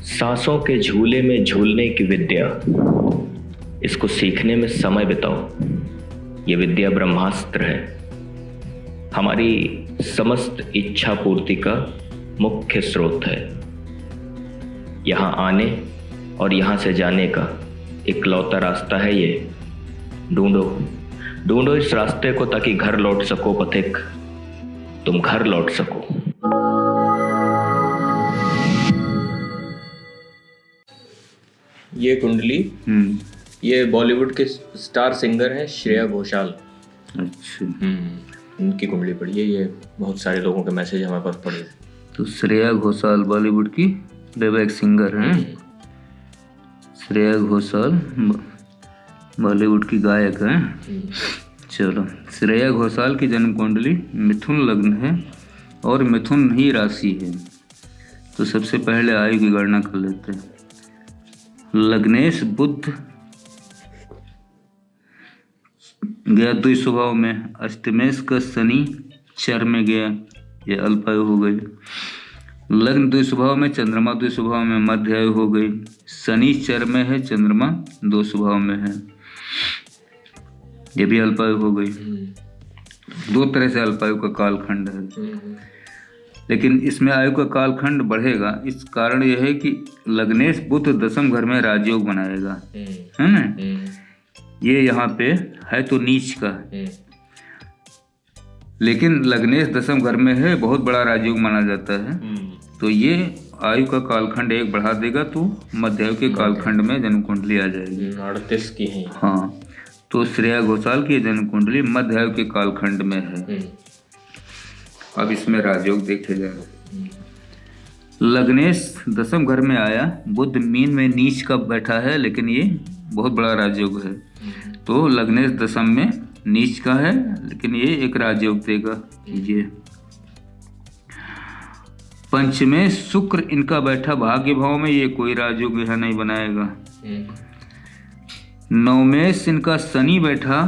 सांसों के झूले में झूलने की विद्या, इसको सीखने में समय बिताओ। ये विद्या ब्रह्मास्त्र है, हमारी समस्त इच्छा पूर्ति का मुख्य स्रोत है। यहाँ आने और यहाँ से जाने का इकलौता रास्ता है ये। ढूंढो ढूंढो इस रास्ते को, ताकि घर लौट सको पथिक, तुम घर लौट सको। ये कुंडली ये बॉलीवुड के स्टार सिंगर हैं श्रेया घोषाल। अच्छा। उनकी कुंडली पड़ी है। ये बहुत सारे लोगों के मैसेज हमारे पास पड़े थे। तो श्रेया घोषाल बॉलीवुड की प्लेबैक सिंगर हैं। श्रेया घोषाल बॉलीवुड की गायक हैं। चलो, श्रेया घोषाल की जन्म कुंडली मिथुन लग्न है और मिथुन ही राशि है। तो सबसे पहले आयु की गणना कर लेते हैं। लग्नेश बुध गया द्वि स्वभाव में, अष्टमेश का शनि चर में गया, ये अल्पायु हो गई। लग्न द्वि स्वभाव में, चंद्रमा द्वि स्वभाव में, मध्य आयु हो गई। शनि चर में है, चंद्रमा दो स्वभाव में है, ये भी अल्पायु हो गई। दो तरह से अल्पायु का कालखंड है, लेकिन इसमें आयु का कालखंड बढ़ेगा। इस कारण यह है कि लग्नेश बुध दसम घर में राजयोग बनाएगा, है ना। ये यहाँ पे है तो नीच का, लेकिन लग्नेश दसम घर में है, बहुत बड़ा राजयोग माना जाता है। तो ये आयु का कालखंड एक बढ़ा देगा, तो मध्य आयु के कालखंड में जन्म कुंडली आ जाएगी। 38 की है। हाँ, तो श्रेया घोषाल की जन्म कुंडली मध्य आयु के कालखंड में है। अब इसमें राजयोग देखे जाए। लग्नेश दसम घर में आया, बुध मीन में नीच का बैठा है, लेकिन ये बहुत बड़ा राजयोग है। तो लग्नेश दसम में नीच का है, लेकिन ये एक राजयोग देगा। ये पंचमें शुक्र इनका बैठा भाग्य भाव में, ये कोई राजयोग यह नहीं बनाएगा। नवमेश इनका शनि बैठा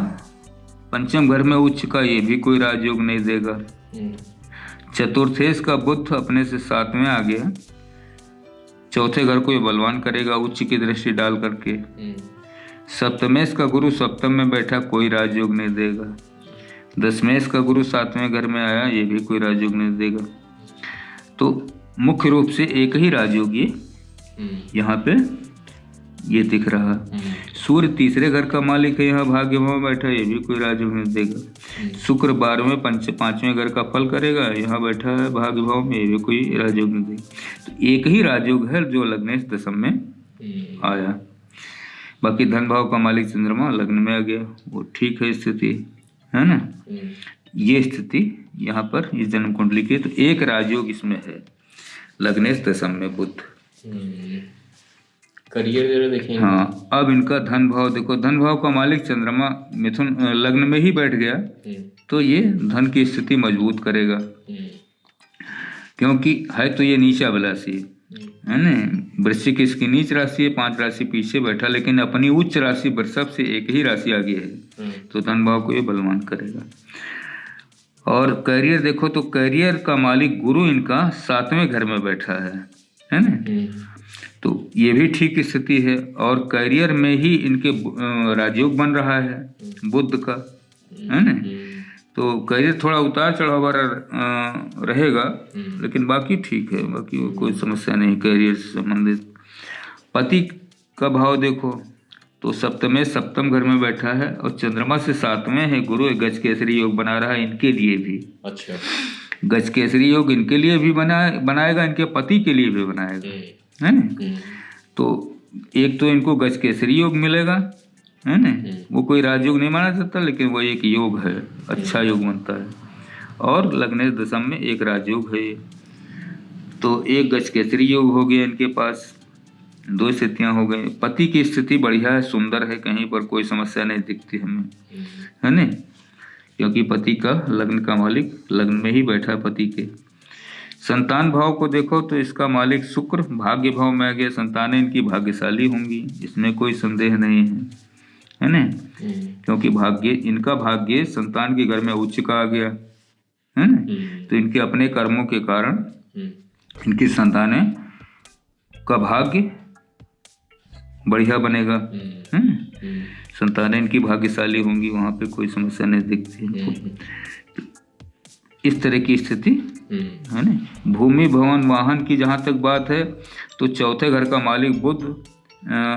पंचम घर में उच्च का, ये भी कोई राजयोग नहीं देगा। चतुर्थेश का बुध अपने से साथ में आ गया, चौथे घर को ये बलवान करेगा उच्च की दृष्टि डाल करके। सप्तमेश का गुरु सप्तम में बैठा, कोई राजयोग नहीं देगा। दशमेश का गुरु सातवें घर में आया, ये भी कोई राजयोग नहीं देगा। तो मुख्य रूप से एक ही राजयोग ये यहाँ पे ये दिख रहा। सूर्य तीसरे घर का मालिक है, यहाँ भाग्य भाव बैठा, ये भी कोई राजयोग नहीं देगा। शुक्र 12वें पांचवें घर का फल करेगा, यहाँ बैठा है भाग्य भाव में, ये भी कोई राजयोग नहीं देगा। तो एक ही राजयोग है जो लग्नेश दशम में आया। बाकी धन भाव का मालिक चंद्रमा लग्न में आ गया, वो ठीक है स्थिति, है ना। ये स्थिति यहाँ पर इस जन्म कुंडली की। तो एक राजयोग इसमें है, लग्नेश दशम में बुध। करियर जरा देखेंगे। हाँ, अब इनका धन भाव देखो। धन भाव का मालिक चंद्रमा मिथुन लग्न में ही बैठ गया, तो ये धन की स्थिति मजबूत करेगा, क्योंकि है तो ये नीचा विलासी है ना। वृश्चिक इसकी नीच राशि है, 5 राशि पीछे बैठा, लेकिन अपनी उच्च राशि वृषभ से एक ही राशि आगे है, तो धन भाव को ये बलवान करेगा। और करियर देखो, तो करियर का मालिक गुरु इनका 7वें घर में बैठा है ना। तो ये भी ठीक स्थिति है, और करियर में ही इनके राजयोग बन रहा है बुध का, है ना। तो करियर थोड़ा उतार चढ़ाव रहेगा, लेकिन बाकी ठीक है, बाकी कोई समस्या नहीं करियर से संबंधित। पति का भाव देखो, तो सप्तम घर में बैठा है, और चंद्रमा से 7वें है, गुरु गज केसरी योग बना रहा है इनके लिए भी। अच्छा, गज केसरी योग इनके लिए भी बनाएगा, इनके पति के लिए भी बनाएगा, है ना। तो एक तो इनको गज केसरी योग मिलेगा, है ना। वो कोई राजयोग नहीं माना जाता, लेकिन वो एक योग है, अच्छा योग बनता है। और लग्नेश दशम में एक राजयोग है, तो एक गज केसरी योग हो गया इनके पास, 2 स्थितियां हो गई। पति की स्थिति बढ़िया है, सुंदर है, कहीं पर कोई समस्या नहीं दिखती हमें, है ना, क्योंकि पति का लग्न का मालिक लग्न में ही बैठा है पति के। संतान भाव को देखो, तो इसका मालिक शुक्र भाग्य भाव में आ गया, संतानें इनकी भाग्यशाली होंगी, इसमें कोई संदेह नहीं है ना, क्योंकि इनका भाग्य संतान के घर में उच्च का आ गया, है ना। तो इनके अपने कर्मों के कारण इनकी संतानें का भाग्य बढ़िया बनेगा। संतानें इनकी भाग्यशाली होंगी, वहाँ पे कोई समस्या नहीं दिखती इनको। इस तरह की स्थिति है ना। भूमि भवन वाहन की जहाँ तक बात है तो चौथे घर का मालिक बुध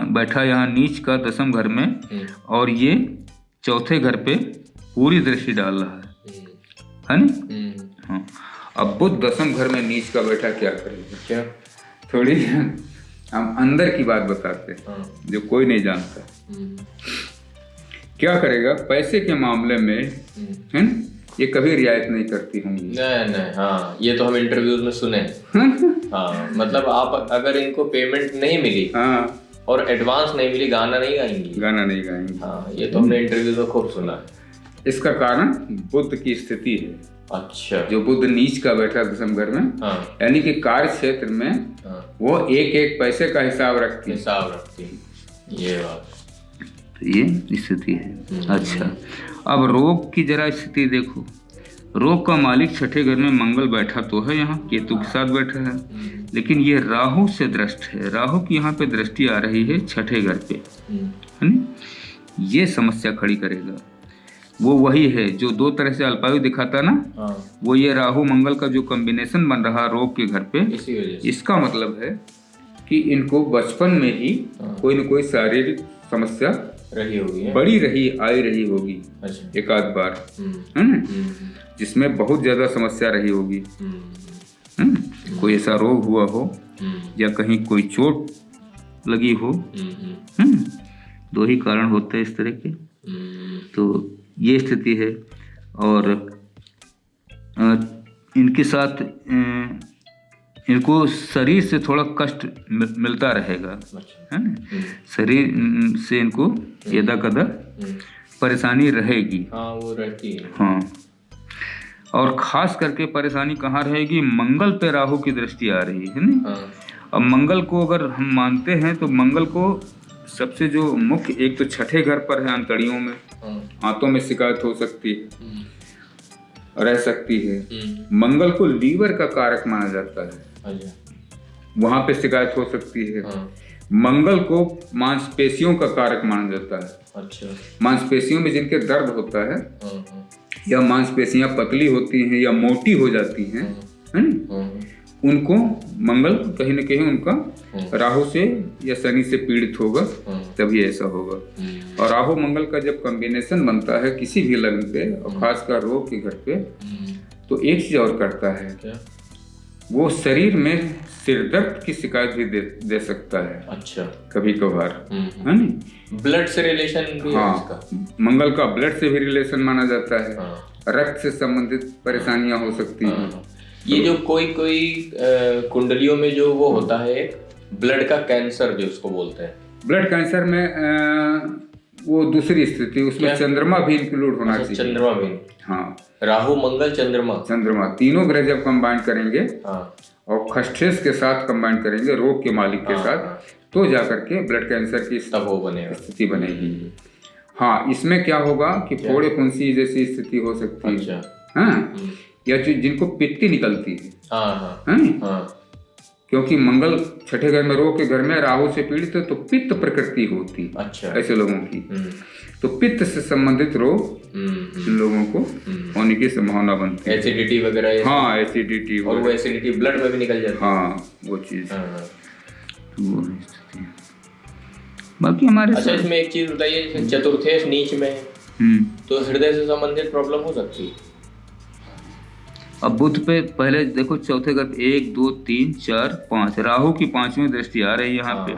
बैठा यहाँ नीच का दसम घर में, और ये चौथे घर पे पूरी दृष्टि डाल रहा है ना। हाँ, अब बुध दसम घर में नीच का बैठा क्या करेगा, क्या थोड़ी हम अंदर की बात बताते हैं जो कोई नहीं जानता। क्या करेगा पैसे के मामले में, है ना, ये कभी रियायत नहीं करती होंगी। नहीं, हाँ, ये तो हम इंटरव्यूज में सुने। हाँ, मतलब आप अगर इनको पेमेंट नहीं मिली, हाँ, और एडवांस नहीं मिली, गाना नहीं गाएंगी। हाँ, ये तो हमने इंटरव्यूज में खूब सुना है। इसका कारण बुध की स्थिति है। अच्छा, जो बुध नीच का बैठा दसम घर में, हाँ, यानी कि कार्य क्षेत्र में, हाँ, वो एक एक पैसे का हिसाब रखती है। ये बात, तो ये स्थिति है। अच्छा, अब रोग की जरा स्थिति देखो। रोग का मालिक छठे घर में मंगल बैठा तो है, यहाँ केतु के साथ बैठा है, लेकिन ये राहु से दृष्ट है। राहु की यहाँ पे दृष्टि आ रही है छठे घर पे, है ना। ये समस्या खड़ी करेगा। वो वही है जो दो तरह से अल्पायु दिखाता ना, वो ये राहु मंगल का जो कॉम्बिनेशन बन रहा रोग के घर पे, इसका मतलब है कि इनको बचपन में ही कोई न कोई शारीरिक समस्या रही होगी, आई रही होगी। अच्छा। एक आध बार, है ना, जिसमें बहुत ज्यादा समस्या रही होगी। कोई ऐसा रोग हुआ हो या कहीं कोई चोट लगी हो। दो ही कारण होते हैं इस तरह के। तो ये स्थिति है, और इनके साथ इनको शरीर से थोड़ा कष्ट मिलता रहेगा, है ना। शरीर से इनको यदा कदा परेशानी रहेगी। हाँ, वो रहती है। हाँ, और खास करके परेशानी कहाँ रहेगी, मंगल पे राहु की दृष्टि आ रही है ना। अब मंगल को अगर हम मानते हैं तो मंगल को सबसे जो मुख्य, एक तो छठे घर पर है, अंतड़ियों में, हाथों में शिकायत हो सकती है, रह सकती है। मंगल को लीवर का कारक माना जाता है, वहां पे शिकायत हो सकती है। मंगल को मांसपेशियों का कारक माना जाता है। अच्छा, मांसपेशियों में जिनके दर्द होता है, या मांसपेशियां पतली होती हैं या मोटी हो जाती हैं, है ना, उनको मंगल कहीं न कहीं उनका राहु से या शनि से पीड़ित होगा, तभी ऐसा होगा। और राहु मंगल का जब कॉम्बिनेशन बनता है किसी भी लग्न पे, और खासकर रोग के घर पे, तो एक चीज और करता है, वो शरीर में सिरदर्द की शिकायत भी दे सकता है। अच्छा, कभी कभार, है ना। ब्लड से रिलेशन भी है इसका। मंगल का ब्लड से भी रिलेशन माना जाता है। रक्त से संबंधित परेशानियां हो सकती हैं। ये जो कोई कुंडलियों में जो वो होता है ब्लड का कैंसर, जो उसको बोलते हैं, ब्लड कैंसर में वो दूसरी स्थिति, उसमें चंद्रमा भी इंक्लूड होना चाहिए। चंद्रमा भी, हाँ, राहु मंगल चंद्रमा तीनों ग्रह जब कंबाइन करेंगे, हाँ, और खष्ठेश के साथ कंबाइन करेंगे, रोग के मालिक के साथ, तो जाकर के ब्लड कैंसर की स्थिति बनेगी। हाँ, इसमें क्या होगा कि फोड़े फुंसी जैसी स्थिति हो सकती है। हाँ, या जिनको पित्ती निकलती है, क्योंकि मंगल छठे घर में, रोग के घर में राहु से पीड़ित है, तो पित्त प्रकृति होती। अच्छा, ऐसे लोगों की, तो पित्त से संबंधित रोग लोगों को होने की संभावना बनती है। एसिडिटी वगैरह। हाँ, एसिडिटी, और वो एसिडिटी ब्लड में भी निकल जाती है। हाँ, वो चीज। बाकी हमारे, अच्छा, इसमें एक चीज बताइए, चतुर्थेश नीच में तो हृदय से संबंधित प्रॉब्लम हो सकती है। अब बुध पे पहले देखो, चौथे घर 1 2 3 4 5, राहु की 5वीं दृष्टि आ रही है यहाँ पे,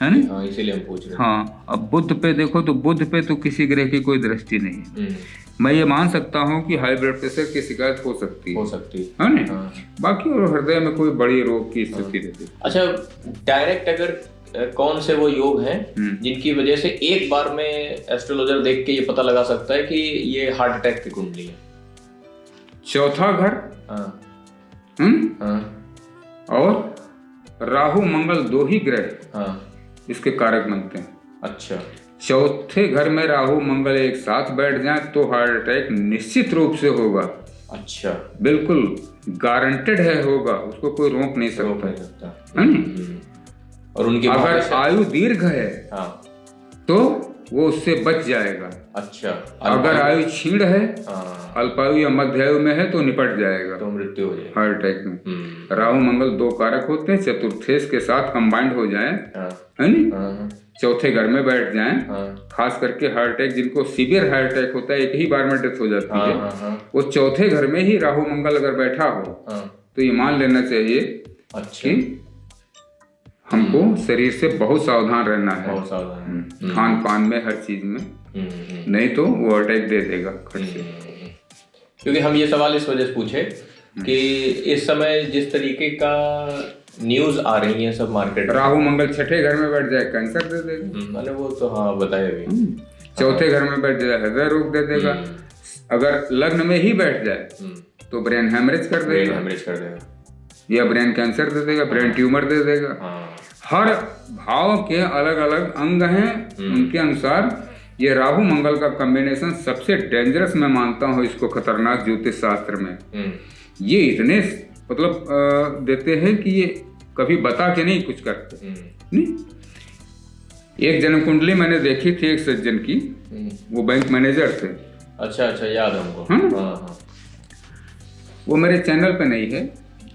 है ना। हाँ, इसीलिए हम पूछ रहे हैं। हाँ, अब बुध पे देखो तो बुध पे तो किसी ग्रह की कोई दृष्टि नहीं। मैं ये मान सकता हूँ कि हाई ब्लड प्रेशर की शिकायत हो सकती है ना। बाकी और हृदय में कोई बड़ी रोग की स्थिति रहती है। अच्छा, डायरेक्ट अगर कौन से वो योग हैं जिनकी वजह से एक बार में एस्ट्रोलॉजर देख के ये पता लगा सकता है कि ये हार्ट अटैक की कुंडली है? चौथा घर, और राहु मंगल, दो ही ग्रह इसके कारक बनते हैं। अच्छा, चौथे घर में राहु मंगल एक साथ बैठ जाए तो हार्ट अटैक निश्चित रूप से होगा। अच्छा, बिल्कुल गारंटेड है, होगा, उसको कोई रोक नहीं सकता, है ना। और उनकी अगर आयु दीर्घ है हाँ तो वो उससे बच जाएगा। अच्छा, अगर आयु क्षीण है, हाँ, अल्पायु या मध्यायु में है तो निपट जाएगा, तो मृत्यु हो जाएगी हार्ट अटैक में। राहु मंगल 2 कारक होते हैं, चतुर्थेश के साथ कंबाइंड हो जाए, हाँ, है नी, हाँ, चौथे घर में बैठ जाएं, हाँ, खास करके हार्ट अटैक जिनको सीवियर हार्ट अटैक होता है, एक ही बार में डेथ हो जाती है, हाँ, हाँ, वो चौथे घर में ही राहु मंगल अगर बैठा हो हाँ, तो ये मान लेना चाहिए अच्छा, कि हमको शरीर से बहुत सावधान रहना है, बहुत सावधान, खान पान में, हर चीज में, नहीं तो वो अटैक दे देगा खट से। क्योंकि हम ये सवाल इस वजह से पूछे कि इस समय जिस तरीके का न्यूज आ रही है सब मार्केट, राहु मंगल छठे घर में बैठ जाए कैंसर दे देगा, मैंने वो तो हाँ बताया भी, चौथे घर में बैठ जाए हृदय रोग दे देगा, अगर लग्न में ही बैठ जाए तो ब्रेन हेमरेज कर देगा, या ब्रेन कैंसर दे देगा, ब्रेन ट्यूमर दे देगा। हर भाव के अलग अलग अंग हैं, उनके अनुसार ये राहु मंगल का कॉम्बिनेशन सबसे डेंजरस मैं मानता हूँ इसको, खतरनाक ज्योतिष शास्त्र में। ये इतने मतलब देते हैं कि ये कभी बता के नहीं कुछ करते नहीं। एक जन्म कुंडली मैंने देखी थी एक सज्जन की, वो बैंक मैनेजर थे। अच्छा अच्छा, याद है हमको। हाँ। वो मेरे चैनल पे नहीं है,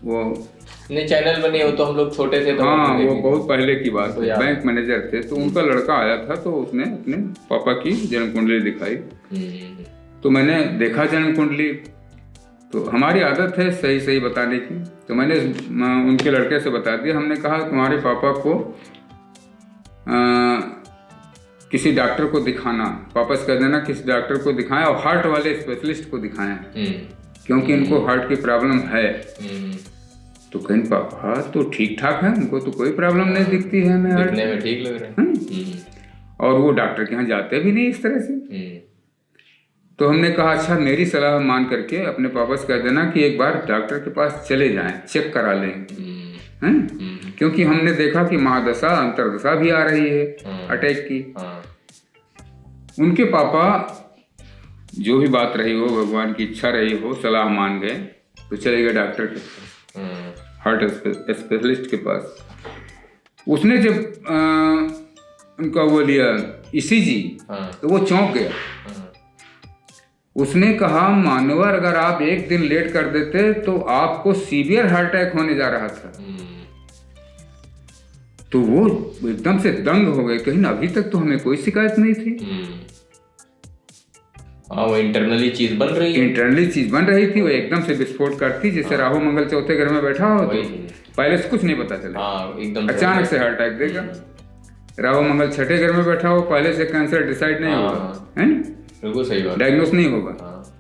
वो नहीं चैनल में नहीं हो तो हम लोग छोटे थे तो हाँ, वो बहुत पहले की बात है, बैंक मैनेजर थे। तो उनका लड़का आया था तो उसने अपने पापा की जन्म कुंडली दिखाई, तो मैंने देखा जन्म कुंडली, तो हमारी आदत है सही सही बताने की, तो मैंने उनके लड़के से बता दिया। हमने कहा तुम्हारे पापा को किसी डॉक्टर को दिखाना, पापा से कह देना किसी डॉक्टर को दिखाएं और हार्ट वाले स्पेशलिस्ट को दिखाएं, क्योंकि इनको हार्ट की प्रॉब्लम है। तो कहीं पापा तो ठीक ठाक है, उनको तो कोई प्रॉब्लम नहीं दिखती है, हमें दिखने में ठीक लग रहा है, और वो डॉक्टर के यहाँ जाते भी नहीं इस तरह से। तो हमने कहा अच्छा मेरी सलाह मान करके अपने पापा से कह देना कि एक बार डॉक्टर के पास चले जाएं, चेक करा लें, हैं? क्योंकि हमने देखा कि महादशा अंतरदशा भी आ रही है अटैक की। उनके पापा जो भी बात रही हो, भगवान की इच्छा रही हो, सलाह मान गए तो चले गए डॉक्टर के पास, हार्ट स्पेशलिस्ट के पास। उसने जब उनका वो लिया ECG तो वो चौंक गया। उसने कहा मानवर अगर आप एक दिन लेट कर देते तो आपको सीवियर हार्ट अटैक होने जा रहा था। तो वो एकदम से दंग हो गए, कहीं अभी तक तो हमें कोई शिकायत नहीं थी। वो इंटरनली चीज बन रही है, इंटरनली चीज बन रही थी, वो एकदम से विस्फोट करती, जैसे राहु मंगल चौथे घर में बैठा हो तो पहले से कुछ नहीं पता चला, एकदम अचानक से हार्ट अटैक देगा। राहु मंगल छठे घर में बैठा हो, पहले से कैंसर डिसाइड नहीं होगा, है बिल्कुल सही बात, डायग्नोस नहीं होगा,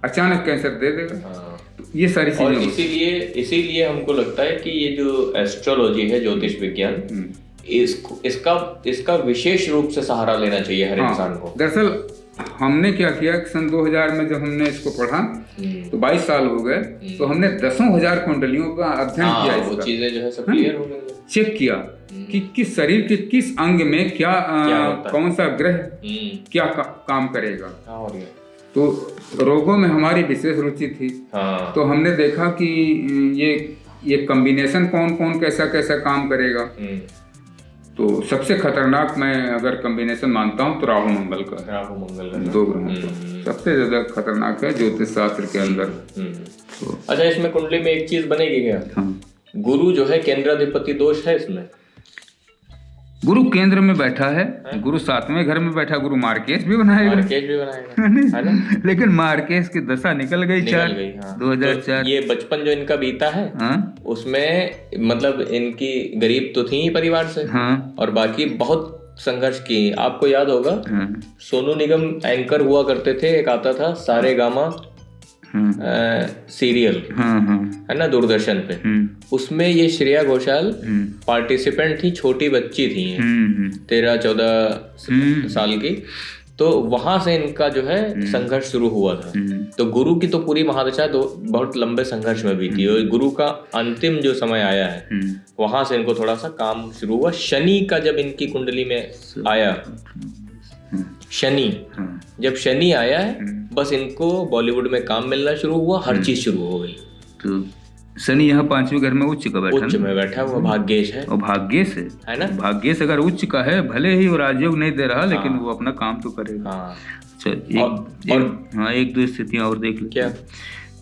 अचानक कैंसर दे देगा। तो ये सारी चीजें, इसीलिए हमको लगता है कि ये जो एस्ट्रोलॉजी है, ज्योतिष विज्ञान, इसका विशेष रूप से सहारा लेना चाहिए हर इंसान को। दरअसल हमने क्या किया कि सन 2000 में जब हमने इसको पढ़ा तो 22 साल हो गए, तो हमने 10,000 कुंडलियों का अध्ययन किया, वो चीजें जो है सब क्लियर हो गई, चेक किया कि किस शरीर के किस अंग में क्या कौन सा ग्रह क्या काम करेगा। तो रोगों में हमारी विशेष रुचि थी, तो हमने देखा कि ये कॉम्बिनेशन कौन कौन कैसा कैसा काम करेगा। तो सबसे खतरनाक मैं अगर कॉम्बिनेशन मानता हूँ तो राहु मंगल का, दो ग्रहों का सबसे ज्यादा खतरनाक है ज्योतिष शास्त्र के अंदर। तो अच्छा, इसमें कुंडली में एक चीज बनेगी क्या? गुरु जो है केंद्राधिपति दोष है इसमें? गुरु केंद्र में बैठा है, गुरु 7वें घर में बैठा, गुरु मार्केश भी बनाएगा, है ना? लेकिन मार्केश की दशा निकल गई 2004। तो ये बचपन जो इनका बीता है उसमें मतलब इनकी गरीब तो थी ही परिवार से, और बाकी बहुत संघर्ष की। आपको याद होगा सोनू निगम एंकर हुआ करते थे, एक आता था सारे गामा सीरियल, है ना, दूरदर्शन पे, उसमें ये श्रेया घोषाल पार्टिसिपेंट थी, छोटी बच्ची थी, 13-14 साल की। तो वहां से इनका जो है संघर्ष शुरू हुआ था। तो गुरु की तो पूरी महादशा बहुत लंबे संघर्ष में बीती, और गुरु का अंतिम जो समय आया है वहां से इनको थोड़ा सा काम शुरू हुआ। शनि का जब इनकी कुंडली में आया, जब शनि आया है, बस इनको बॉलीवुड में काम मिलना शुरू हुआ, हर चीज शुरू हो गई। शनि यहाँ 5वें घर में उच्च का बैठा उच्च ना, में बैठा हुआ भाग्येश है और भाग्येश है ना। भाग्येश अगर उच्च का है, भले ही वो राजयोग नहीं दे रहा, लेकिन वो अपना काम तो करेगा। हाँ अच्छा, एक दो स्थितियां और देख लेते क्या। हैं।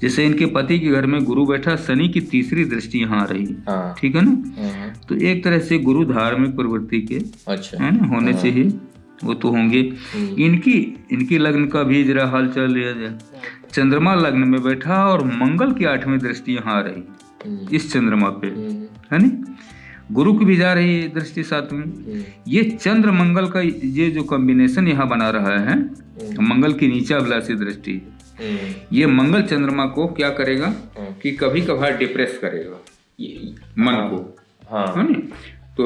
जैसे इनके पति के घर में गुरु बैठा, शनि की तीसरी दृष्टि यहाँ आ रही, हाँ। ठीक है ना। तो एक तरह से गुरु धार्मिक प्रवृत्ति के अच्छा है ना होने से ही वो तो होंगे। इनकी लग्न का भी जरा हाल चल लिया जाए। चंद्रमा लग्न में बैठा और मंगल की 8वीं दृष्टि यहाँ आ रही इस चंद्रमा पे, है ना। गुरु की भी जा रही है दृष्टि 7वीं। ये चंद्र मंगल का ये जो कॉम्बिनेशन यहाँ बना रहा है, मंगल की नीचाभिलाषी दृष्टि, ये मंगल चंद्रमा को क्या करेगा कि कभी कभार डिप्रेस करेगा मन को, है ना। तो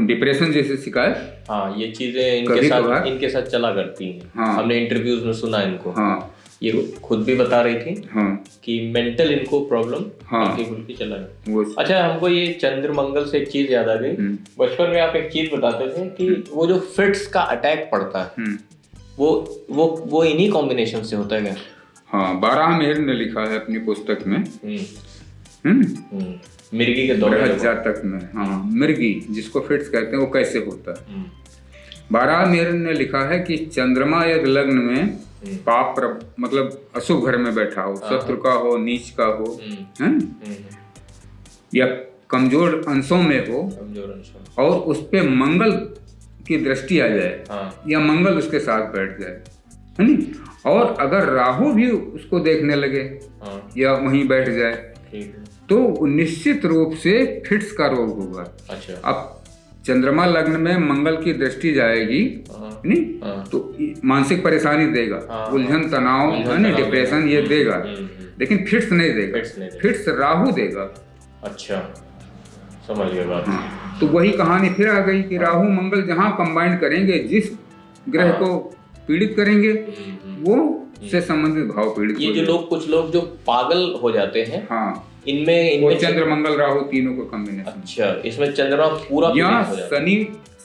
डिप्रेशन जैसे शिकायत, हाँ, ये चीजें इनके साथ चला करती हैं। हाँ, हमने इंटरव्यूज में सुना इनको। हाँ, ये खुद भी बता रही थी। हाँ, कि मेंटल इनको प्रॉब्लम हल्की चला गया। अच्छा, हमको ये चंद्र मंगल से एक चीज याद आ गई। बचपन में आप एक चीज बताते थे कि वो जो फिट्स का अटैक पड़ता है वो इन्हीं कॉम्बिनेशन से होता है क्या? हाँ, बाराहमेर ने लिखा है अपनी पुस्तक में, मिर्गी के दौरे जातक में। हाँ, मिर्गी जिसको फिट्स कहते हैं वो कैसे होता है। बाराहमेर ने लिखा है कि चंद्रमा यदि लग्न में पाप मतलब अशुभ घर में बैठा हो, शत्रु का हो, नीच का हो, है या कमजोर अंशों में हो, और उस पे मंगल की दृष्टि आ जाए, या मंगल उसके साथ बैठ जाए, है नी। और अगर राहु भी उसको देखने लगे या वहीं बैठ जाए, तो निश्चित रूप से फिट्स का रोग होगा। अच्छा। अब चंद्रमा लग्न में मंगल की दृष्टि जाएगी नहीं, तो मानसिक परेशानी देगा, उलझन, तनाव, है ना, डिप्रेशन ये देगा, लेकिन फिट्स नहीं देगा। फिट्स राहु देगा। अच्छा, समझ गया बात। हाँ, तो वही कहानी फिर आ गई कि राहु मंगल जहाँ कंबाइन करेंगे, जिस ग्रह को पीड़ित करेंगे वो से संबंधित भाव पीड़ित। ये जो लोग, कुछ लोग जो पागल हो जाते हैं, हाँ, इनमें चंद्र मंगल राहु तीनों को कॉम्बिनेशन। अच्छा, इसमें चंद्रमा पूरा यहाँ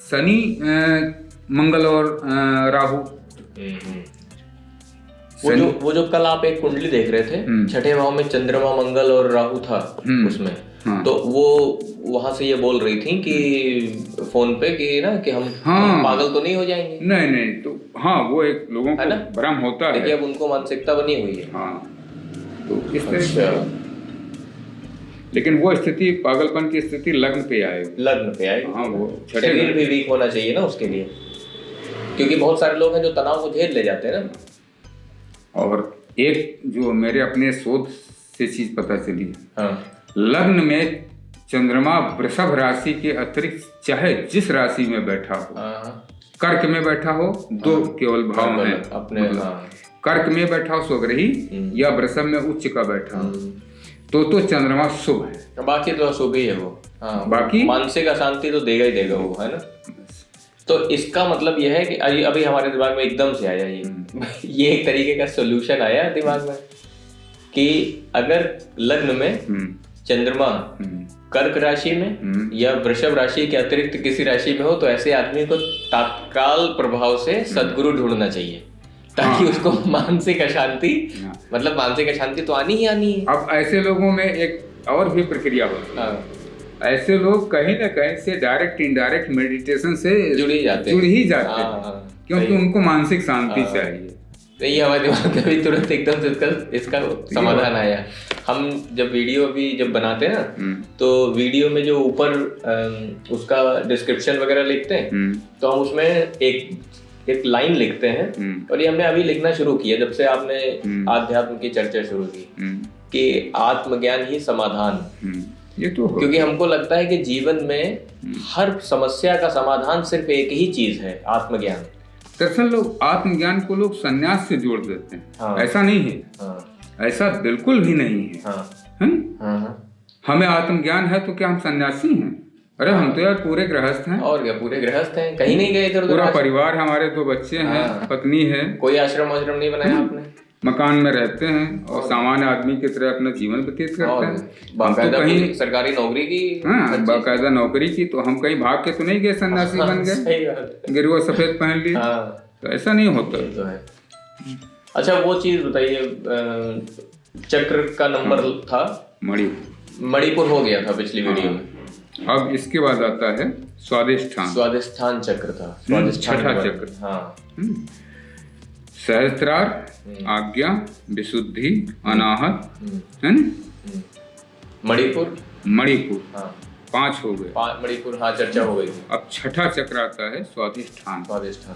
शनि मंगल और राहु। वो जो कल आप एक कुंडली देख रहे थे, छठे भाव में चंद्रमा मंगल और राहु था उसमें। हाँ। तो वो वहां से ये बोल रही थी कि फोन पे कि ना कि हम पागल तो नहीं हो जाएंगे। नहीं, तो हाँ, वो एक लोगों को भ्रम होता है। देखिए, अब उनको मानसिकता बनी हुई है। हाँ, तो इस तरह से। लेकिन वो स्थिति, पागलपन की स्थिति लग्न पे आएगी। हाँ, वो शरीर भी वीक होना चाहिए ना उसके लिए, क्योंकि बहुत सारे लोग हैं जो तनाव को झेल ले जाते हैं ना। और एक जो मेरे अपने शोध से चीज पता चली, लग्न में चंद्रमा वृषभ राशि के अतिरिक्त चाहे जिस राशि में बैठा हो, कर्क में बैठा हो, दो केवल भाव में अपने, कर्क में बैठा हो स्वग्रही, या वृषभ में उच्च का बैठा हो, तो चंद्रमा शुभ है। बाकी तो अशुभ ही है वो। बाकी मानसिक अशांति तो देगा ही देगा वो, है ना। तो इसका मतलब यह है कि अभी हमारे दिमाग में एकदम से आया ये एक तरीके का सोल्यूशन आया दिमाग में कि अगर लग्न में चंद्रमा कर्क राशि में या वृषभ राशि के अतिरिक्त किसी राशि में हो, तो ऐसे आदमी को तत्काल प्रभाव से सद्गुरु ढूंढना चाहिए, ताकि उसको मानसिक अशांति, मतलब मानसिक अशांति तो आनी ही आनी है। अब ऐसे लोगों में एक और भी प्रक्रिया होती है। ऐसे लोग कहीं ना कहीं से डायरेक्ट इनडायरेक्ट मेडिटेशन से जुड़ ही जाते हैं, क्योंकि उनको मानसिक शांति चाहिए। तो ये हमारे दिमाग में भी तुरंत एकदम से इसका समाधान आया। हम जब वीडियो भी जब बनाते हैं ना, तो वीडियो में जो ऊपर उसका डिस्क्रिप्शन वगैरह लिखते हैं, तो हम उसमें एक लाइन लिखते हैं, और ये हमने अभी लिखना शुरू किया जब से आपने आध्यात्म की चर्चा शुरू की, कि आत्मज्ञान ही समाधान। ये तो क्योंकि हमको लगता है कि जीवन में हर समस्या का समाधान सिर्फ एक ही चीज है, आत्मज्ञान। दरअसल लोग आत्मज्ञान को लोग संन्यास से जोड़ देते हैं। हाँ। ऐसा नहीं है। ऐसा बिल्कुल भी नहीं है। हमें आत्मज्ञान है तो क्या हम सन्यासी हैं? अरे हम तो यार पूरे गृहस्थ हैं। और क्या, पूरे गृहस्थ हैं, कहीं नहीं गए इधर। पूरा परिवार, हमारे 2 बच्चे हैं, पत्नी है, कोई आश्रम नहीं बनाया आपने, मकान में रहते हैं और सामान्य आदमी की तरह अपना जीवन व्यतीत करते हैं। बाकायदा कहीं सरकारी नौकरी की, बाकायदा नौकरी की, तो हम कहीं भाग के तो नहीं गए सन्यासी बन गए, गिरवा सफेद पहन ली। तो ऐसा नहीं होता तो है। अच्छा, वो चीज बताइए, चक्र का नंबर था मणिपुर हो गया था पिछली वीडियो में। अब इसके बाद आता है स्वादिष्ठान। स्वादिष्ठान चक्र था, छठा चक्र। हाँ। सहस्त्रार, आज्ञा, विशुद्धि, अनाहत, है न? मणिपुर। हाँ, 5 हो गए। मणिपुर, हाँ, चर्चा हो गई। अब छठा चक्र आता है स्वादिष्ठान। स्वादिष्ठान।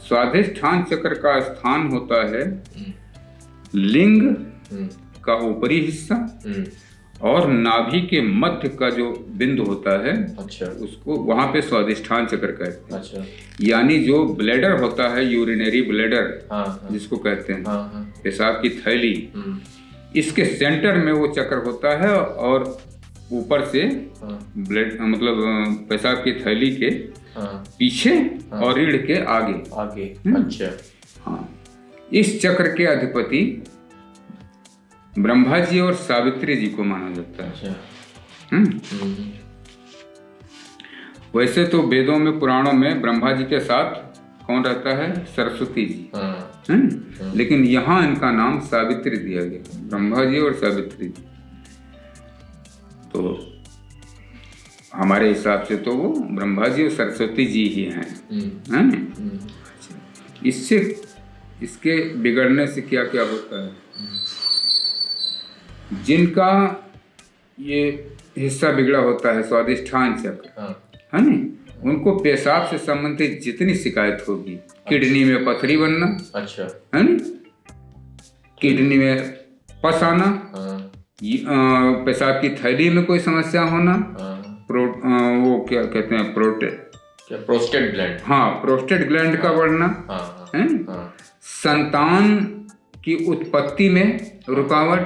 स्वादिष्ठान चक्र का स्थान होता है लिंग का ऊपरी हिस्सा और नाभि के मध्य का जो बिंदु होता है, अच्छा, उसको वहां पे स्वादिष्ठान चक्र कहते हैं। अच्छा। यानी जो ब्लैडर होता है, यूरिनरी ब्लैडर, जिसको कहते हैं, पेशाब की थैली, इसके सेंटर में वो चक्र होता है और ऊपर से ब्लड मतलब पेशाब की थैली के पीछे और रीढ़ के आगे। अच्छा। हाँ, इस चक्र के अधिपति ब्रह्मा जी और सावित्री जी को माना जाता है। वैसे तो वेदों में, पुराणों में ब्रह्मा जी के साथ कौन रहता है? सरस्वती जी। लेकिन यहाँ इनका नाम सावित्री दिया गया, ब्रह्मा जी और सावित्री जी। तो हमारे हिसाब से तो वो ब्रह्मा जी और सरस्वती जी ही हैं। इसके बिगड़ने से क्या क्या होता है? जिनका ये हिस्सा बिगड़ा होता है स्वादिष्ठान चक्र, है ना, उनको पेशाब से संबंधित जितनी शिकायत होगी, किडनी में पथरी बनना, अच्छा, है ना, किडनी में पस आना, पेशाब की थैली में कोई समस्या होना, वो क्या कहते हैं, प्रोस्टेट ग्लैंड, हाँ, प्रोस्टेट ग्लैंड का बढ़ना, है, संतान की उत्पत्ति में रुकावट,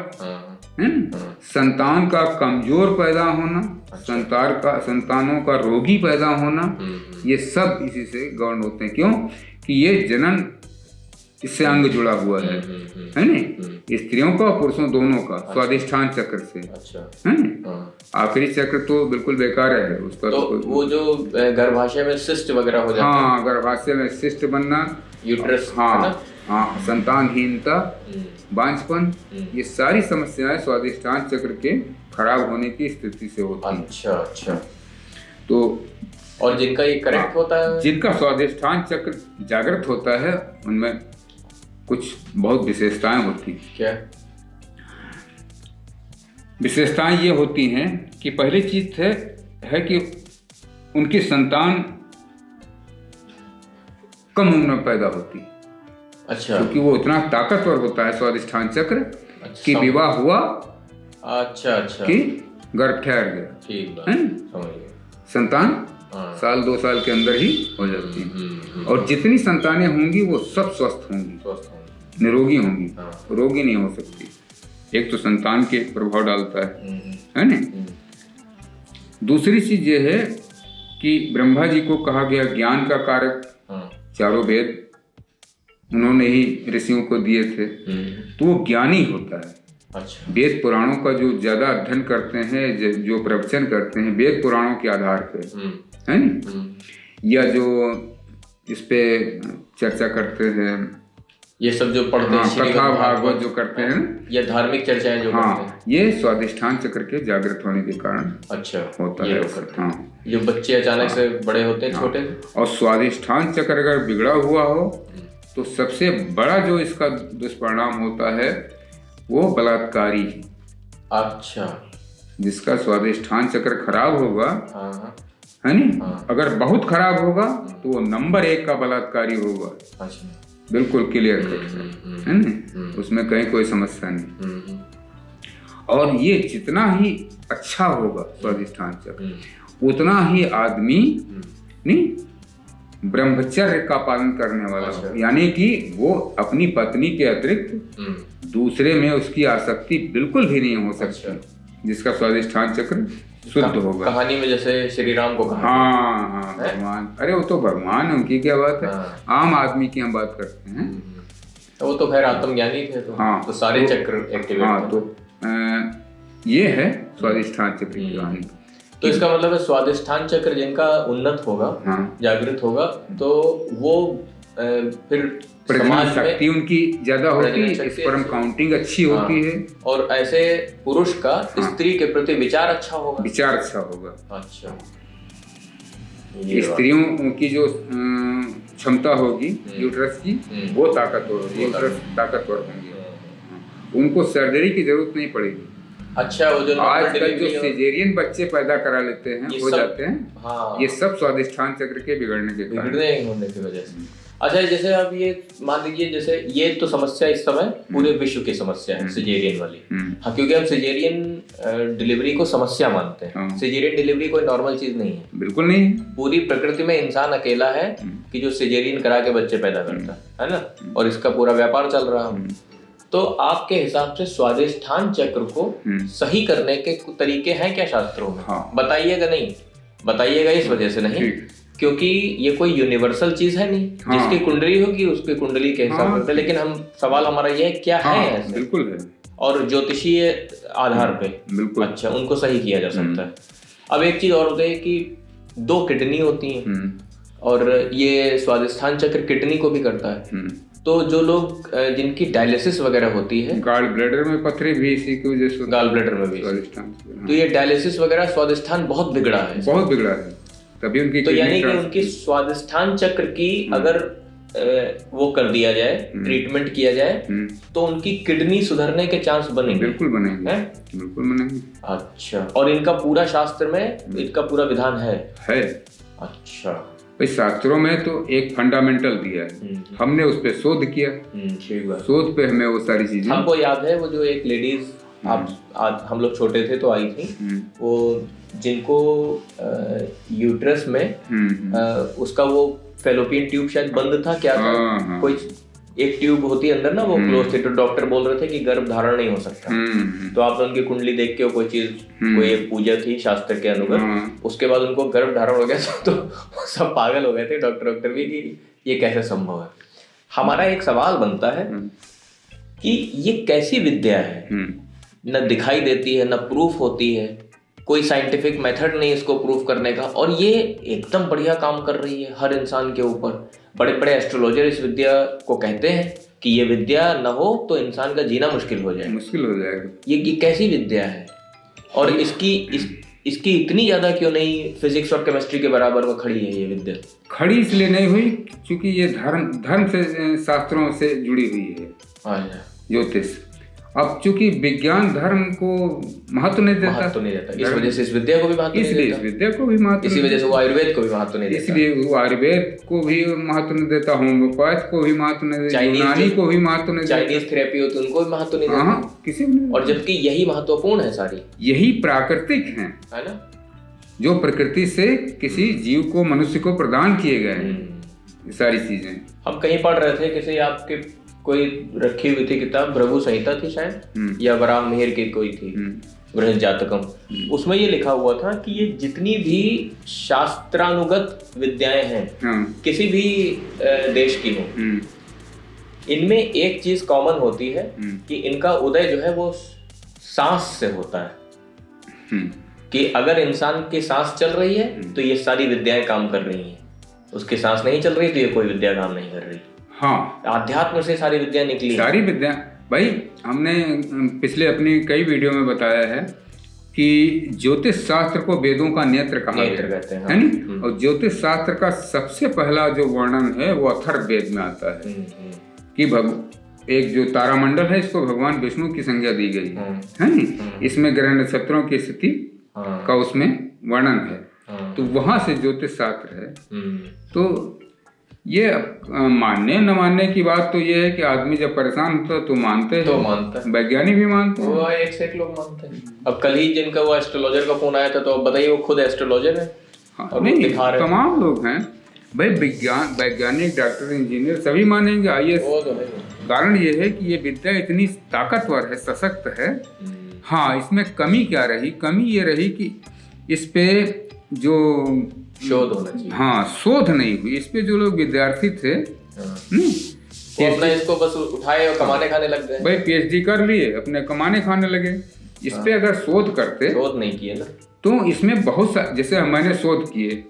संतान का कमजोर पैदा होना, संतानों का रोगी पैदा होना, ये सब इसी से गौण होते हैं। क्यों? कि ये जनन इससे अंग जुड़ा हुआ है ना, स्त्रियों का और पुरुषों दोनों का, स्वादिष्ठान चक्र से। अच्छा। है आखिरी चक्र तो बिल्कुल बेकार है उसका। तो वो जो गर्भाशय में सिस्ट वगैरह हो जाता है, हाँ, गर्भाशय में सिस्ट बनना, यूट्रस, हाँ, संतानहीनता, बांझपन, ये सारी समस्याएं स्वादिष्ठान चक्र के खराब होने की स्थिति से होती हैं। अच्छा, अच्छा। तो और जिनका ये करेक्ट होता है, जिनका स्वादिष्ठान चक्र जागृत होता है, उनमें कुछ बहुत विशेषताएं होती हैं। क्या विशेषताएं ये होती हैं कि पहली चीज है कि उनकी संतान कम उम्र में पैदा होती है। अच्छा। क्योंकि वो इतना ताकतवर होता है स्वादिष्ठान चक्र, अच्छा, कि विवाह हुआ, अच्छा, अच्छा, कि गर्भ ठहर गया, ठीक है, संतान साल 2 साल के अंदर ही हो जाती है। और जितनी संतानें होंगी वो सब स्वस्थ होंगी, निरोगी होंगी, रोगी नहीं हो सकती। एक तो संतान के प्रभाव डालता है ना। दूसरी चीज ये है कि ब्रह्मा जी को कहा गया ज्ञान का कारक, चारों वेद उन्होंने ही ऋषियों को दिए थे, तो वो ज्ञानी होता है। अच्छा। वेद पुराणों का जो ज्यादा अध्ययन करते हैं, जो प्रवचन करते हैं वेद पुराणों के आधार पे, है ना, या जो इस पे चर्चा करते हैं, ये सब जो पढ़ते हैं, कथा भागवत जो करते हैं, या धार्मिक चर्चाएं जो करते हैं, ये स्वादिष्ठान चक्र के जागृत होने के कारण, अच्छा, होता है। हाँ, जो बच्चे अचानक से बड़े होते हैं, छोटे, और स्वादिष्ठान चक्र अगर बिगड़ा हुआ हो तो सबसे बड़ा जो इसका दुष्परिणाम होता है वो बलात्कारी। अच्छा। जिसका स्वादिष्ठान चक्र खराब होगा, है नी, अगर बहुत खराब होगा तो वो नंबर 1 का बलात्कारी होगा। अच्छा। बिल्कुल क्लियर कट है ना, उसमें कहीं कोई समस्या नहीं। और ये जितना ही अच्छा होगा स्वादिष्ठान चक्र, उतना ही आदमी नहीं ब्रह्मचर्य का पालन करने वाला हो, यानी कि वो अपनी पत्नी के अतिरिक्त दूसरे में उसकी आसक्ति बिल्कुल भी नहीं हो सकती, जिसका स्वादिष्ठान चक्र शुद्ध होगा। कहानी में जैसे श्री राम को कहा, हाँ, भगवान, अरे वो तो भगवान, उनकी क्या बात है, आम आदमी की हम बात करते हैं। वो तो खैर आत्मज्ञानी थे, तो हाँ, तो सारे चक्र एक्टिवेट। हाँ, तो ये है स्वादिष्ठान चक्र की कहानी। तो इसका मतलब है स्वादिष्ठान चक्र जिनका उन्नत होगा, जागृत होगा, तो वो फिर प्रजनन शक्ति उनकी ज्यादा होती है, स्पर्म काउंटिंग अच्छी होती है, और ऐसे पुरुष का स्त्री के प्रति विचार अच्छा होगा। विचार अच्छा होगा। अच्छा, स्त्रियों की जो क्षमता होगी यूट्रस की, वो ताकतवर होगी, यूट्रस ताकतवर होंगे, उनको सर्जरी की जरूरत नहीं पड़ेगी। अच्छा, वो जो आजकल जो सिजेरियन बच्चे पैदा करा लेते हैं, हो जाते हैं, हाँ, ये सब स्वादिष्ठान चक्र के बिगड़ने के होने की वजह से। अच्छा, जैसे अब ये मान लीजिए, जैसे ये तो समस्या इस समय पूरे विश्व की समस्या है, सिजेरियन वाली। हाँ, क्योंकि हम सिजेरियन डिलीवरी को समस्या मानते हैं। सिजेरियन डिलीवरी कोई नॉर्मल चीज नहीं है, बिल्कुल नहीं। पूरी प्रकृति में इंसान अकेला है कि जो सिजेरियन करा के बच्चे पैदा करता है ना, और इसका पूरा व्यापार चल रहा है। तो आपके हिसाब से स्वादिष्ठान चक्र को सही करने के तरीके हैं क्या शास्त्रों में? हाँ। बताइएगा। नहीं बताइएगा इस वजह से नहीं क्योंकि ये कोई यूनिवर्सल चीज है नहीं। हाँ। जिसकी कुंडली होगी उसकी कुंडली के हिसाब से। लेकिन हम सवाल हमारा ये है, क्या है ऐसे? बिल्कुल है। और ज्योतिषीय आधार पे बिल्कुल, अच्छा, उनको सही किया जा सकता है। अब एक चीज और बताइए कि 2 किडनी होती हैं और ये स्वादिष्ठान चक्र किडनी को भी करता है। तो जो लोग जिनकी डायलिसिस वगैरह होती है, गॉल ब्लैडर में पथरी भी इसी की वजह से, गॉल ब्लैडर में भी स्वादिष्ठान, तो ये डायलिसिस वगैरह स्वादिष्ठान बहुत बिगड़ा है, बहुत बिगड़ा है, तभी उनकी तो यानी कि उनकी स्वादिष्ठान चक्र की अगर वो कर दिया जाए, ट्रीटमेंट किया जाए, तो उनकी किडनी सुधरने के चांस बनेंगे। बिल्कुल बनेंगे, बिल्कुल बनेंगे। अच्छा, और इनका पूरा शास्त्र में इनका पूरा विधान है। अच्छा भाई, शास्त्रों में तो एक फंडामेंटल दिया है, हमने उस पे शोध किया, शोध पे हमें वो सारी चीजें। हमको याद है वो जो एक लेडीज हम लोग छोटे थे तो आई थी, वो जिनको यूट्रस में उसका वो फेलोपियन ट्यूब शायद बंद था, क्या था, कोई एक ट्यूब होती है अंदर ना, वो क्लोज थी, तो डॉक्टर बोल रहे थे कि गर्भ धारण नहीं हो सकता। तो आपने उनकी कुंडली देख के कोई चीज, कोई एक पूजा थी शास्त्र के अनुगत, उसके बाद उनको गर्भ धारण हो गया, तो सब पागल हो गए थे, डॉक्टर भी, कि ये कैसे संभव है। हमारा एक सवाल बनता है कि ये कैसी विद्या है, न दिखाई देती है, न प्रूफ होती है, कोई साइंटिफिक मेथड नहीं इसको प्रूफ करने का, और ये एकदम बढ़िया काम कर रही है हर इंसान के ऊपर। बड़े बड़े एस्ट्रोलॉजर इस विद्या को कहते हैं कि ये विद्या न हो तो इंसान का जीना मुश्किल हो जाएगा। ये कैसी विद्या है, और इसकी इतनी ज्यादा क्यों नहीं फिजिक्स और केमिस्ट्री के बराबर में खड़ी है ये विद्या? खड़ी इसलिए नहीं हुई क्योंकि ये धर्म से, शास्त्रों से जुड़ी हुई है, ज्योतिष। अब चूंकि विज्ञान धर्म को महत्व नहीं देता, इस वजह से इस विद्या को भी महत्व नहीं देता, इस विद्या को भी महत्व, इसी वजह से वो आयुर्वेद को भी महत्व नहीं देता, इसलिए वो आयुर्वेद को भी महत्व नहीं देता, होम्योपैथ को भी महत्व नहीं देता, यूनानी को भी महत्व नहीं देता, चाइनीज थेरेपी होती है उनको भी महत्व नहीं देता, किसी को नहीं। और जबकि यही महत्वपूर्ण है, सारी यही प्राकृतिक है ना, जो प्रकृति से किसी जीव को, मनुष्य को प्रदान किए गए हैं सारी चीजें। हम कहीं पढ़ रहे थे, किसी आपके कोई रखी हुई थी किताब, भृगु संहिता थी शायद, या वराह मिहिर की कोई थी, बृहद जातकम, उसमें ये लिखा हुआ था कि ये जितनी भी शास्त्रानुगत विद्याएं हैं, किसी भी देश की हो, इनमें एक चीज कॉमन होती है कि इनका उदय जो है वो सांस से होता है, कि अगर इंसान की सांस चल रही है तो ये सारी विद्याएं काम कर रही हैं, उसकी सांस नहीं चल रही तो ये कोई विद्या काम नहीं कर रही। हाँ, अध्यात्म से सारी विद्या निकली, सारी विद्या। भाई, हमने पिछले अपनी कई वीडियो में बताया है कि ज्योतिष शास्त्र को वेदों का नेत्र कहा गया है ना, और ज्योतिष शास्त्र का सबसे पहला जो वर्णन है वो अथर्ववेद में आता है कि एक जो तारामंडल है इसको भगवान विष्णु की संज्ञा दी गई है ना, इसमें ग्रह नक्षत्रों की स्थिति का उसमें वर्णन है, तो वहां से ज्योतिष शास्त्र है। तो ये मानने न मानने की बात तो ये है कि आदमी जब परेशान होता है तो मानते हैं, वैज्ञानिक भी मानते हैं, वो एक से एक लोग मानते हैं। अब कल ही जिनका वो एस्ट्रोलॉजर का फोन आया था, तो बताइए वो खुद एस्ट्रोलॉजर है। और नहीं, तमाम लोग हैं भाई, वैज्ञानिक, डॉक्टर, इंजीनियर सभी मानेंगे, IAS। कारण ये है कि ये विद्या इतनी ताकतवर है, सशक्त है। हाँ, इसमें कमी क्या रही? कमी ये रही कि इस पे जो शोध होना चाहिए, हाँ, शोध नहीं हुई इस पे। जो लोग विद्यार्थी थे वो अपना इसको बस उठाए और कमाने खाने लग गए भाई, PhD कर लिए, अपने कमाने खाने लगे। इस पे अगर शोध करते, शोध नहीं किए ना, तो इसमें बहुत जैसे मैंने शोध किए,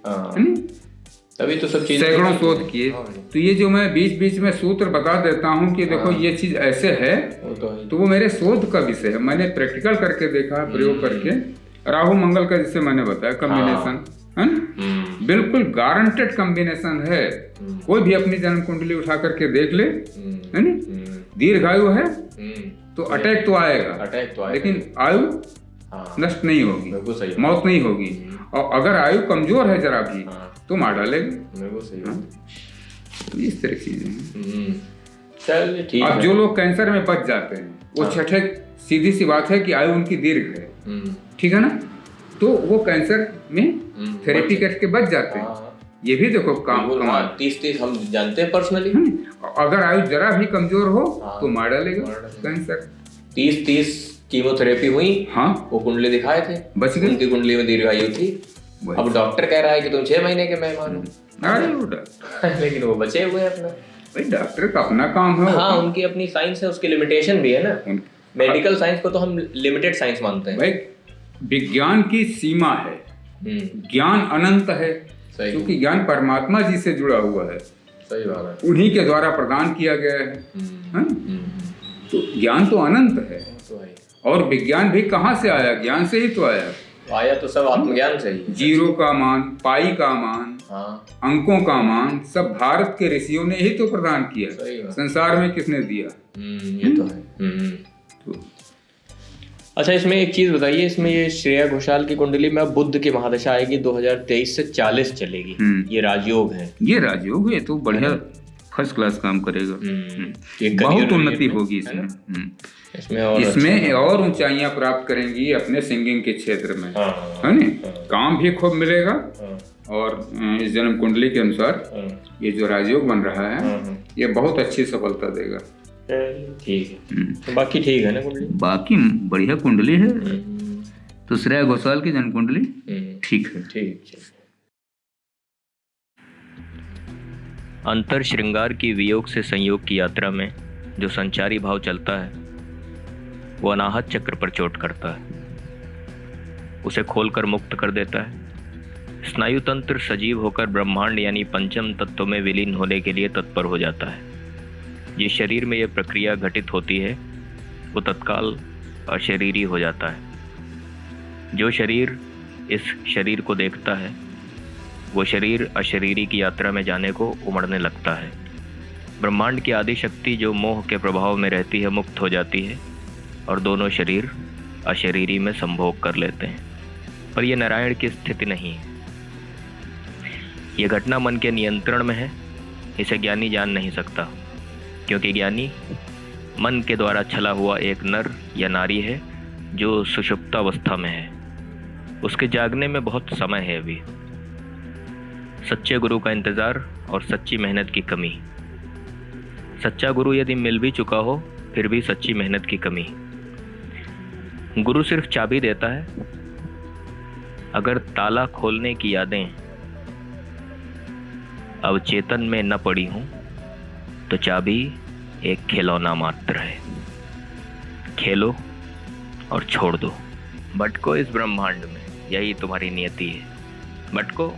तभी तो सब चीजें सैकड़ों शोध किए। हाँ। तो ये जो मैं बीच बीच में सूत्र बता देता हूँ कि देखो ये चीज ऐसे है, तो वो मेरे शोध का विषय है, मैंने प्रैक्टिकल करके देखा, प्रयोग करके। राहु मंगल का जिसे मैंने बताया कॉम्बिनेशन है ना, बिल्कुल गारंटेड कॉम्बिनेशन है। कोई भी अपनी जन्म कुंडली उठा करके देख ले, है ना, दीर्घायु है तो अटैक तो आएगा, लेकिन आयु नष्ट नहीं होगी, मौत नहीं होगी। और अगर आयु कमजोर है जरा भी तो मार डालेगा। तो इस तरह की चीजें। अब जो लोग कैंसर में बच जाते हैं वो छठे, सीधी सी बात है कि आयु उनकी दीर्घ है, ठीक है ना, तो वो कैंसर में थेरेपी करके बच जाते हैं। ये भी देखो काम कमाल। 30 हम जानते हैं पर्सनली। अगर आयु जरा भी कमजोर हो तो मार डालेगा कैंसर। 30 कीमोथेरेपी हुई, वो कुंडली दिखाए थे, बच गई, उनकी कुंडली में दीर्घायु थी। अब डॉक्टर कह रहा है कि तुम 6 महीने के मेहमान हो, लेकिन वो बचे हुए हैं अपना। भाई डॉक्टर का अपना काम है। हाँ, उनकी अपनी साइंस है, उसकी लिमिटेशन भी है ना। मेडिकल साइंस को तो हम लिमिटेड साइंस मानते हैं। भाई विज्ञान की सीमा है, ज्ञान अनंत है, क्योंकि ज्ञान परमात्मा जी से जुड़ा हुआ है। सही बात है। उन्हीं के द्वारा प्रदान किया गया है। तो ज्ञान तो अनंत है। और विज्ञान भी कहाँ से आया? ज्ञान से ही तो आया तो सब आत्मज्ञान से ही। जीरो का मान, पाई का मान, अंकों का मान सब भारत के ऋषियों ने ही तो प्रदान किया। संसार में किसने दिया? ये तो है। तो अच्छा, इसमें एक चीज बताइए, इसमें ये श्रेया घोषाल की कुंडली में बुध की महादशा आएगी 2023 से 40 चलेगी। ये राजयोग है। ये राजयोग है तो बढ़िया फर्स्ट क्लास काम करेगा। बहुत उन्नति होगी इसमें और ऊंचाइयां प्राप्त करेंगी अपने सिंगिंग के क्षेत्र में, है ना। काम भी खूब मिलेगा। और इस जन्म कुंडली के अनुसार ये जो राजयोग बन रहा है ये बहुत अच्छी सफलता देगा। ठीक है। तो बाकी ठीक है ना कुंडली? बाकी बढ़िया कुंडली है। तो श्रेया घोषाल की जन्म कुंडली ठीक है। ठीक। अंतर श्रृंगार की वियोग से संयोग की यात्रा में जो संचारी भाव चलता है वो अनाहत चक्र पर चोट करता है, उसे खोलकर मुक्त कर देता है। स्नायु तंत्र सजीव होकर ब्रह्मांड यानी पंचम तत्व में विलीन होने के लिए तत्पर हो जाता है। ये शरीर में यह प्रक्रिया घटित होती है वो तत्काल अशरीरी हो जाता है। जो शरीर इस शरीर को देखता है वो शरीर अशरीरी की यात्रा में जाने को उमड़ने लगता है। ब्रह्मांड की आदि शक्ति जो मोह के प्रभाव में रहती है मुक्त हो जाती है और दोनों शरीर अशरीरी में संभोग कर लेते हैं। पर यह नारायण की स्थिति नहीं है। यह घटना मन के नियंत्रण में है। इसे ज्ञानी जान नहीं सकता, क्योंकि ज्ञानी मन के द्वारा छला हुआ एक नर या नारी है जो सुषुप्तावस्था में है। उसके जागने में बहुत समय है अभी। सच्चे गुरु का इंतजार और सच्ची मेहनत की कमी। सच्चा गुरु यदि मिल भी चुका हो फिर भी सच्ची मेहनत की कमी। गुरु सिर्फ चाबी देता है, अगर ताला खोलने की यादें अब चेतन में न पड़ी हूं तो चाबी एक खिलौना मात्र है। खेलो और छोड़ दो। भटको इस ब्रह्मांड में, यही तुम्हारी नियति है। भटको